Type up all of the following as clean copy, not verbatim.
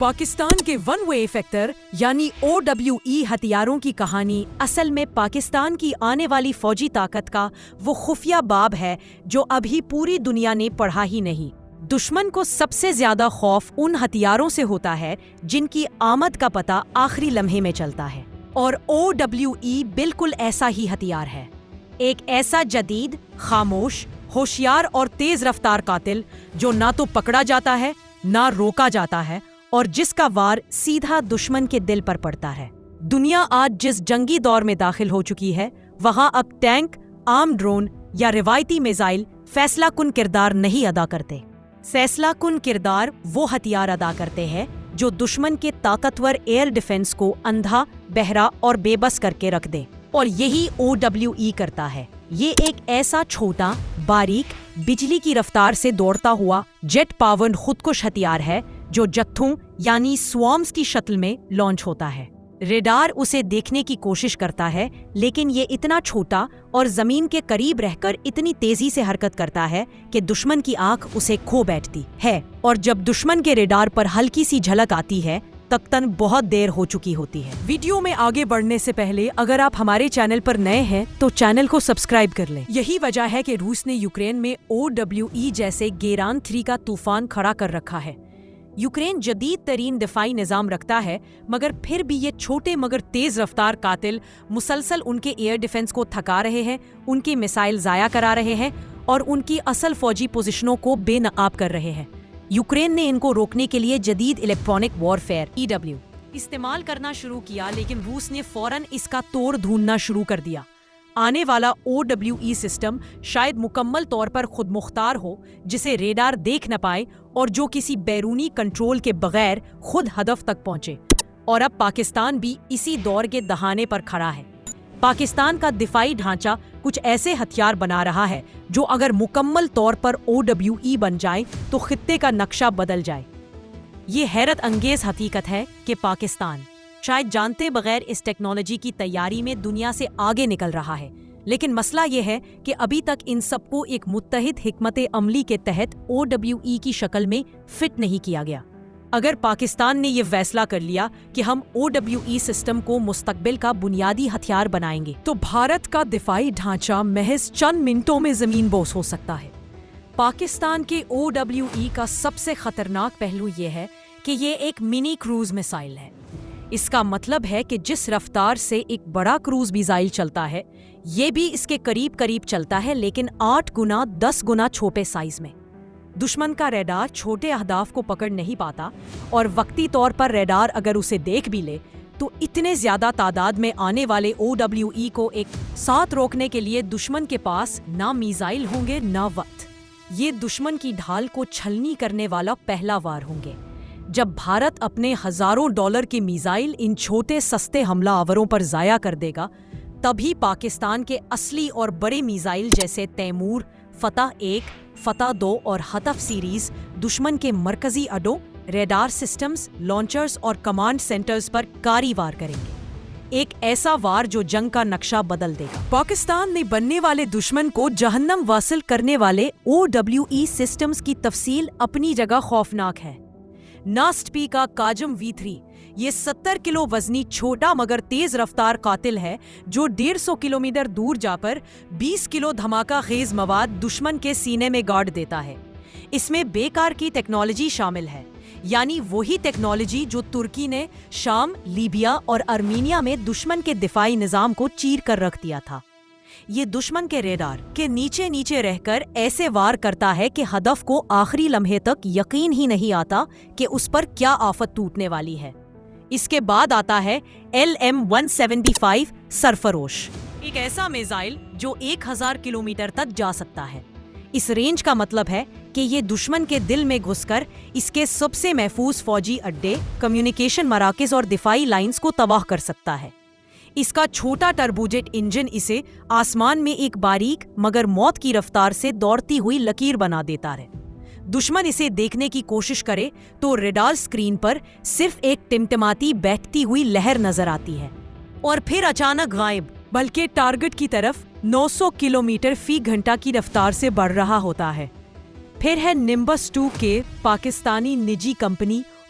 پاکستان کے one way افیکٹر یعنی OWE ہتھیاروں کی کہانی اصل میں پاکستان کی آنے والی فوجی طاقت کا وہ خفیہ باب ہے جو ابھی پوری دنیا نے پڑھا ہی نہیں۔ دشمن کو سب سے زیادہ خوف ان ہتھیاروں سے ہوتا ہے جن کی آمد کا پتہ آخری لمحے میں چلتا ہے، اور OWE بالکل ایسا ہی ہتھیار ہے۔ ایک ایسا جدید، خاموش، ہوشیار اور تیز رفتار قاتل جو نہ تو پکڑا جاتا ہے نہ روکا جاتا ہے، اور جس کا وار سیدھا دشمن کے دل پر پڑتا ہے۔ دنیا آج جس جنگی دور میں داخل ہو چکی ہے، وہاں اب ٹینک، آرم ڈرون یا روایتی میزائل فیصلہ کن کردار نہیں ادا کرتے۔ فیصلہ کن کردار وہ ہتھیار ادا کرتے ہیں جو دشمن کے طاقتور ایئر ڈیفنس کو اندھا، بہرا اور بے بس کر کے رکھ دیں، اور یہی OWE کرتا ہے۔ یہ ایک ایسا چھوٹا، باریک، بجلی کی رفتار سے دوڑتا ہوا جیٹ پاورڈ خودکش ہتھیار ہے جو جتھوں یعنی سوارمز کی شکل میں لانچ ہوتا ہے۔ ریڈار اسے دیکھنے کی کوشش کرتا ہے، لیکن یہ اتنا چھوٹا اور زمین کے قریب رہ کر اتنی تیزی سے حرکت کرتا ہے کہ دشمن کی آنکھ اسے کھو بیٹھتی ہے، اور جب دشمن کے ریڈار پر ہلکی سی جھلک آتی ہے تقریباً بہت دیر ہو چکی ہوتی ہے۔ ویڈیو میں آگے بڑھنے سے پہلے اگر آپ ہمارے چینل پر نئے ہیں تو چینل کو سبسکرائب کر لیں۔ یہی وجہ ہے کہ روس نے یوکرین میں OWE جیسے گیران 3 کا طوفان کھڑا کر رکھا ہے۔ یوکرین جدید ترین دفاعی نظام رکھتا ہے، مگر پھر بھی یہ چھوٹے مگر تیز رفتار قاتل مسلسل ان کے ایئر ڈیفنس کو تھکا رہے ہیں، ان کی میسائل ضائع کرا رہے ہیں اور ان کی اصل فوجی پوزیشنوں کو بے نقاب کر رہے ہیں۔ یوکرین نے ان کو روکنے کے لیے جدید الیکٹرانک وارفیئر EW استعمال کرنا شروع کیا، لیکن روس نے فوراً اس کا توڑ ڈھونڈنا شروع کر دیا۔ آنے والا OWE سسٹم شاید مکمل طور پر خود مختار ہو، جسے ریڈار دیکھ نہ پائے اور جو کسی بیرونی کنٹرول کے بغیر خود ہدف تک پہنچے، اور اب پاکستان بھی اسی دور کے دہانے پر کھڑا ہے۔ پاکستان کا دفاعی ڈھانچہ کچھ ایسے ہتھیار بنا رہا ہے جو اگر مکمل طور پر OWE بن جائیں تو خطے کا نقشہ بدل جائے۔ یہ حیرت انگیز حقیقت ہے کہ پاکستان شاید جانتے بغیر اس ٹیکنالوجی کی تیاری میں دنیا سے آگے نکل رہا ہے، لیکن مسئلہ یہ ہے کہ ابھی تک ان سب کو ایک متحد حکمت عملی کے تحت OWE کی شکل میں فٹ نہیں کیا گیا۔ اگر پاکستان نے یہ فیصلہ کر لیا کہ ہم OWE سسٹم کو مستقبل کا بنیادی ہتھیار بنائیں گے تو بھارت کا دفاعی ڈھانچہ محض چند منٹوں میں زمین بوس ہو سکتا ہے۔ پاکستان کے OWE کا سب سے خطرناک پہلو یہ ہے کہ یہ ایک منی کروز میسائل ہے۔ اس کا مطلب ہے کہ جس رفتار سے ایک بڑا کروز میزائل چلتا ہے، یہ بھی اس کے قریب قریب چلتا ہے، لیکن 8 گنا 10 گنا چھوٹے سائز میں۔ دشمن کا ریڈار چھوٹے اہداف کو پکڑ نہیں پاتا، اور وقتی طور پر ریڈار اگر اسے دیکھ بھی لے تو اتنے زیادہ تعداد میں آنے والے OWE کو ایک ساتھ روکنے کے لیے دشمن کے پاس نہ میزائل ہوں گے نہ وقت۔ یہ دشمن کی ڈھال کو چھلنی کرنے والا پہلا وار ہوں گے۔ جب بھارت اپنے ہزاروں ڈالر کے میزائل ان چھوٹے سستے حملہ آوروں پر ضائع کر دے گا، تبھی پاکستان کے اصلی اور بڑے میزائل جیسے تیمور، فتح 1، فتح 2 اور ہدف سیریز دشمن کے مرکزی اڈوں، ریڈار سسٹمز، لانچرز اور کمانڈ سینٹرز پر کاری وار کریں گے۔ ایک ایسا وار جو جنگ کا نقشہ بدل دے گا۔ پاکستان نے بننے والے دشمن کو جہنم واصل کرنے والے OWE سسٹمز کی تفصیل اپنی جگہ خوفناک ہے۔ ناسٹ-پی کا کاجم V3 یہ 70 کلو وزنی چھوٹا مگر تیز رفتار قاتل ہے جو 150 کلومیٹر دور جا پر 20 کلو دھماکہ خیز مواد دشمن کے سینے میں گاڑ دیتا ہے۔ اس میں بیکار کی ٹیکنالوجی شامل ہے، یعنی وہی ٹیکنالوجی جو ترکی نے شام، لیبیا اور ارمینیا میں دشمن کے دفاعی نظام کو چیر کر رکھ دیا تھا۔ یہ دشمن کے ریڈار کے نیچے نیچے رہ کر ایسے وار کرتا ہے کہ ہدف کو آخری لمحے تک یقین ہی نہیں آتا کہ اس پر کیا آفت ٹوٹنے والی ہے۔ اس کے بعد آتا ہے LM-175 سرفروش، ایک ایسا میزائل جو 1000 کلومیٹر تک جا سکتا ہے۔ اس رینج کا مطلب ہے کہ یہ دشمن کے دل میں گھس کر اس کے سب سے محفوظ فوجی اڈے، کمیونیکیشن مراکز اور دفاعی لائنز کو تباہ کر سکتا ہے۔ اس کا چھوٹا ٹربوجیٹ انجن اسے آسمان میں ایک باریک مگر موت کی رفتار سے دوڑتی ہوئی لکیر بنا دیتا ہے۔ دشمن اسے دیکھنے کی کوشش کرے تو ریڈار سکرین پر صرف ایک ٹمٹماتی بیٹھتی ہوئی لہر نظر آتی ہے، اور پھر اچانک غائب، بلکہ ٹارگٹ کی طرف 900 کلومیٹر فی گھنٹہ کی رفتار سے بڑھ رہا ہوتا ہے۔ پھر ہے نمبس 2 کے پاکستانی نجی company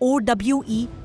OWE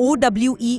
OWE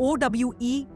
OWE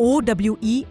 OWE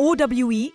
OWE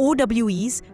OWEs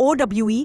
OWE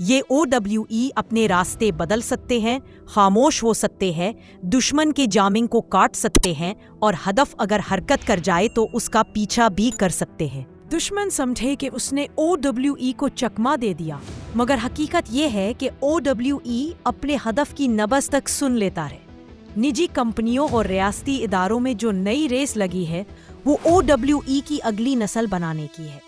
یہ OWE اپنے راستے بدل سکتے ہیں، خاموش ہو سکتے ہیں، دشمن کے جامنگ کو کاٹ سکتے ہیں اور ہدف اگر حرکت کر جائے تو اس کا پیچھا بھی کر سکتے ہیں۔ دشمن سمجھے کہ اس نے OWE کو چکما دے دیا، مگر حقیقت یہ ہے کہ OWE اپنے ہدف کی نبض تک سن لیتا ہے۔ نجی کمپنیوں اور ریاستی اداروں میں جو نئی ریس لگی ہے وہ OWE کی اگلی نسل بنانے کی ہے،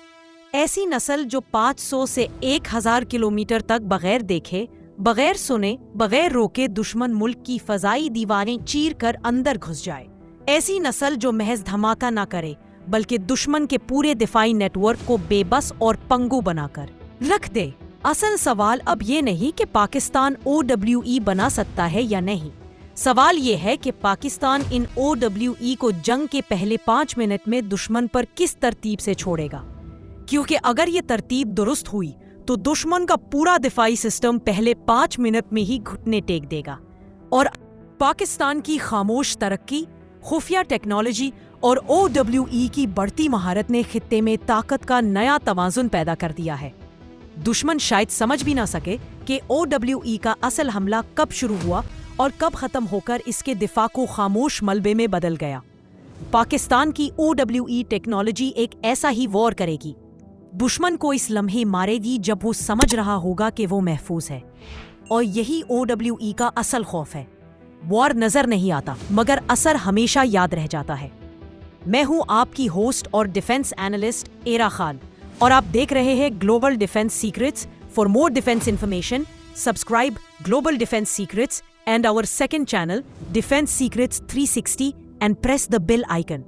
ایسی نسل جو 500 سے 1000 کلومیٹر تک بغیر دیکھے، بغیر سنے، بغیر روکے دشمن ملک کی فضائی دیواریں چیر کر اندر گھس جائے، ایسی نسل جو محض دھماکہ نہ کرے بلکہ دشمن کے پورے دفاعی نیٹ ورک کو بے بس اور پنگو بنا کر رکھ دے۔ اصل سوال اب یہ نہیں کہ پاکستان OWE بنا سکتا ہے یا نہیں، سوال یہ ہے کہ پاکستان ان OWE کو جنگ کے پہلے 5 منٹ میں دشمن پر کس ترتیب سے چھوڑے گا، کیونکہ اگر یہ ترتیب درست ہوئی تو دشمن کا پورا دفاعی سسٹم پہلے 5 منٹ میں ہی گھٹنے ٹیک دے گا، اور پاکستان کی خاموش ترقی، خفیہ ٹیکنالوجی اور OWE کی بڑھتی مہارت نے خطے میں طاقت کا نیا توازن پیدا کر دیا ہے۔ دشمن شاید سمجھ بھی نہ سکے کہ OWE کا اصل حملہ کب شروع ہوا اور کب ختم ہو کر اس کے دفاع کو خاموش ملبے میں بدل گیا۔ پاکستان کی OWE ٹیکنالوجی ایک ایسا ہی وار کرے گی، دشمن کو اس لمحے مارے گی جب وہ سمجھ رہا ہوگا کہ وہ محفوظ ہے، اور یہی OWE کا اصل خوف ہے۔ وار نظر نہیں آتا مگر اثر ہمیشہ یاد رہ جاتا ہے۔ میں ہوں آپ کی ہوسٹ اور ڈیفنس اینالسٹ ایرا خان، اور آپ دیکھ رہے ہیں global defence secrets. For more defence information subscribe global defence secrets and our second channel Defense Secrets 360 and press the bell icon.